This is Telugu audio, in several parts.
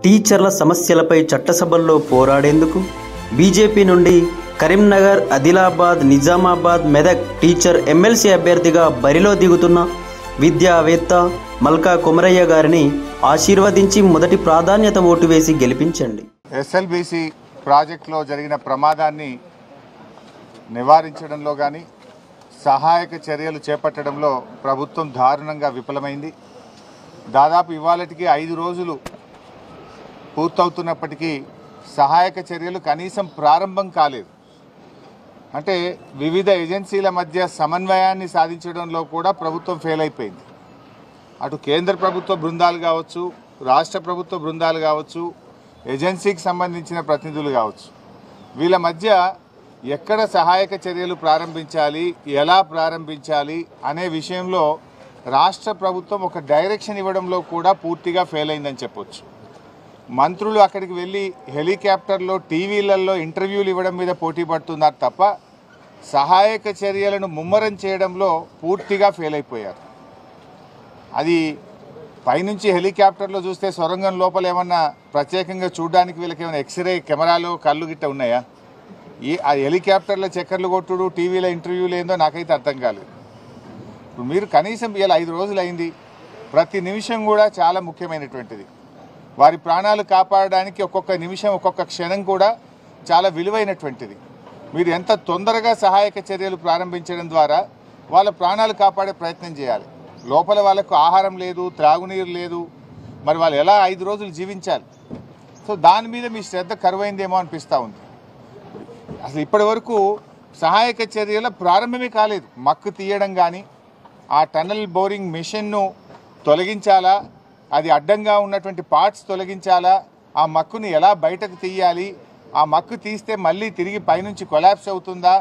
టీచర్ల సమస్యలపై చట్టసభల్లో పోరాడేందుకు బీజేపీ నుండి కరీంనగర్, ఆదిలాబాద్, నిజామాబాద్, మెదక్ టీచర్ ఎమ్మెల్సీ అభ్యర్థిగా బరిలో దిగుతున్న విద్యావేత్త మల్కా కొమరయ్య గారిని ఆశీర్వదించి మొదటి ప్రాధాన్యత ఓటు వేసి గెలిపించండి. ఎస్ఎల్బీసీ ప్రాజెక్టులో జరిగిన ప్రమాదాన్ని నివారించడంలో కానీ సహాయక చర్యలు చేపట్టడంలో ప్రభుత్వం దారుణంగా విఫలమైంది. దాదాపు ఇవాళటికి 5 రోజులు పూర్తవుతున్నప్పటికీ సహాయక చర్యలు కనీసం ప్రారంభం కాలేదు. అంటే వివిధ ఏజెన్సీల మధ్య సమన్వయాన్ని సాధించడంలో కూడా ప్రభుత్వం ఫెయిల్ అయిపోయింది. అటు కేంద్ర ప్రభుత్వ బృందాలు కావచ్చు, రాష్ట్ర ప్రభుత్వ బృందాలు కావచ్చు, ఏజెన్సీకి సంబంధించిన ప్రతినిధులు కావచ్చు, వీళ్ళ మధ్య ఎక్కడ సహాయక చర్యలు ప్రారంభించాలి, ఎలా ప్రారంభించాలి అనే విషయంలో రాష్ట్ర ప్రభుత్వం ఒక డైరెక్షన్ ఇవ్వడంలో కూడా పూర్తిగా ఫెయిల్ అయిందని చెప్పొచ్చు. మంత్రులు అక్కడికి వెళ్ళి హెలికాప్టర్లో, టీవీలలో ఇంటర్వ్యూలు ఇవ్వడం మీద పోటీ పడుతున్నారు తప్ప సహాయక చర్యలను ముమ్మరం చేయడంలో పూర్తిగా ఫెయిల్ అయిపోయారు. అది పైనుంచి హెలికాప్టర్లో చూస్తే సొరంగం లోపల ఏమన్నా ప్రత్యేకంగా చూడడానికి వీళ్ళకి ఏమైనా ఎక్స్రే కెమెరాలు కళ్ళు గిట్ట ఉన్నాయా? ఆ హెలికాప్టర్లో చక్కర్లు కొట్టుడు, టీవీలో ఇంటర్వ్యూలు ఏందో నాకైతే అర్థం కాలేదు. ఇప్పుడు మీరు కనీసం ఇలా 5 రోజులు అయింది, ప్రతి నిమిషం కూడా చాలా ముఖ్యమైనటువంటిది. వారి ప్రాణాలు కాపాడడానికి ఒక్కొక్క నిమిషం, ఒక్కొక్క క్షణం కూడా చాలా విలువైనటువంటిది. మీరు ఎంత తొందరగా సహాయక చర్యలు ప్రారంభించడం ద్వారా వాళ్ళ ప్రాణాలు కాపాడే ప్రయత్నం చేయాలి. లోపల వాళ్ళకు ఆహారం లేదు, త్రాగునీరు లేదు, మరి వాళ్ళు ఎలా 5 రోజులు జీవించాలి? సో దాని మీద మీ శ్రద్ధ కరువైందేమో అనిపిస్తూ ఉంది. అసలు ఇప్పటి వరకు సహాయక చర్యల ప్రారంభమే కాలేదు. మక్కు తీయడం కానీ, ఆ టన్నల్ బోరింగ్ మిషన్ను తొలగించాలా, అది అడ్డంగా ఉన్నటువంటి పార్ట్స్ తొలగించాలా, ఆ మక్కుని ఎలా బయటకు తీయాలి, ఆ మక్కు తీస్తే మళ్ళీ తిరిగి పైనుంచి కొలాప్స్ అవుతుందా,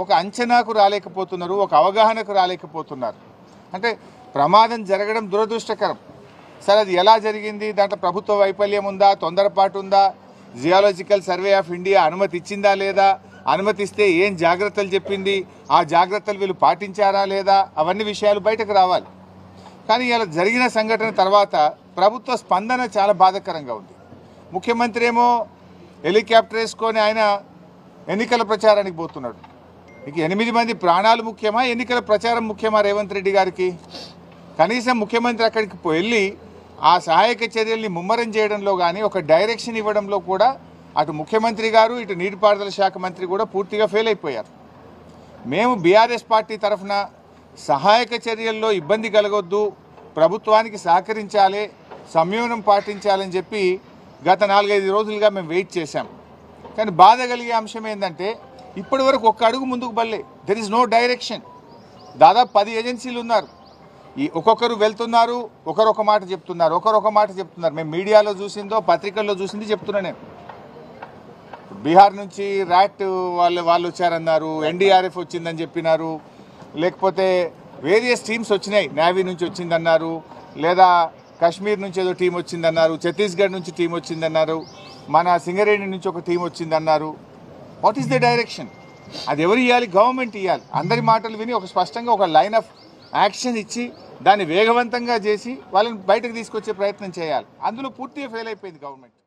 ఒక అంచనాకు రాలేకపోతున్నారు, ఒక అవగాహనకు రాలేకపోతున్నారు. అంటే ప్రమాదం జరగడం దురదృష్టకరం. సరే, అది ఎలా జరిగింది, దాంట్లో ప్రభుత్వ వైఫల్యం ఉందా, తొందరపాటు ఉందా, జియాలజికల్ సర్వే ఆఫ్ ఇండియా అనుమతి ఇచ్చిందా లేదా, అనుమతిస్తే ఏం జాగ్రత్తలు చెప్పింది, ఆ జాగ్రత్తలు వీళ్ళు పాటించారా లేదా, అవన్నీ విషయాలు బయటకు రావాలి. కానీ ఇలా జరిగిన సంఘటన తర్వాత ప్రభుత్వ స్పందన చాలా బాధాకరంగా ఉంది. ముఖ్యమంత్రి ఏమో హెలికాప్టర్ వేసుకొని ఆయన ఎన్నికల ప్రచారానికి పోతున్నాడు. ఇక 8 మంది ప్రాణాలు ముఖ్యమా, ఎన్నికల ప్రచారం ముఖ్యమా రేవంత్ రెడ్డి గారికి? కనీసం ముఖ్యమంత్రి అక్కడికి వెళ్ళి ఆ సహాయక చర్యల్ని ముమ్మరం చేయడంలో కానీ, ఒక డైరెక్షన్ ఇవ్వడంలో కూడా అటు ముఖ్యమంత్రి గారు, ఇటు నీటిపారుదల శాఖ మంత్రి కూడా పూర్తిగా ఫెయిల్ అయిపోయారు. మేము బీఆర్ఎస్ పార్టీ తరఫున సహాయక చర్యల్లో ఇబ్బంది కలగొద్దు, ప్రభుత్వానికి సహకరించాలి, సంయమనం పాటించాలని చెప్పి గత 4-5 రోజులుగా మేము వెయిట్ చేశాం. కానీ బాధ కలిగే అంశం ఏంటంటే ఇప్పటి వరకు ఒక్క అడుగు ముందుకు బల్లే. There is no direction. దాదాపు 10 ఏజెన్సీలు ఉన్నారు. ఈ ఒక్కొక్కరు వెళ్తున్నారు, ఒకరొక మాట చెప్తున్నారు, ఒకరొక మాట చెప్తున్నారు. మేము మీడియాలో చూసిందో, పత్రికల్లో చూసింది చెప్తున్నా నేను. బీహార్ నుంచి ర్యాట్ వాళ్ళు వచ్చారన్నారు, ఎన్డీఆర్ఎఫ్ వచ్చిందని చెప్పినారు, లేకపోతే వేరియస్ టీమ్స్ వచ్చినాయి, నేవీ నుంచి వచ్చిందన్నారు, లేదా కాశ్మీర్ నుంచి ఏదో టీం వచ్చిందన్నారు, ఛత్తీస్గఢ్ నుంచి టీం వచ్చిందన్నారు, మన సింగరేణి నుంచి ఒక టీం వచ్చిందన్నారు. What is the direction? అది ఎవరు ఇవ్వాలి? గవర్నమెంట్ ఇవ్వాలి. అందరి మాటలు విని ఒక స్పష్టంగా ఒక లైన్ ఆఫ్ యాక్షన్ ఇచ్చి దాన్ని వేగవంతంగా చేసి వాళ్ళని బయటకు తీసుకొచ్చే ప్రయత్నం చేయాలి. అందులో పూర్తిగా ఫెయిల్ అయిపోయింది గవర్నమెంట్.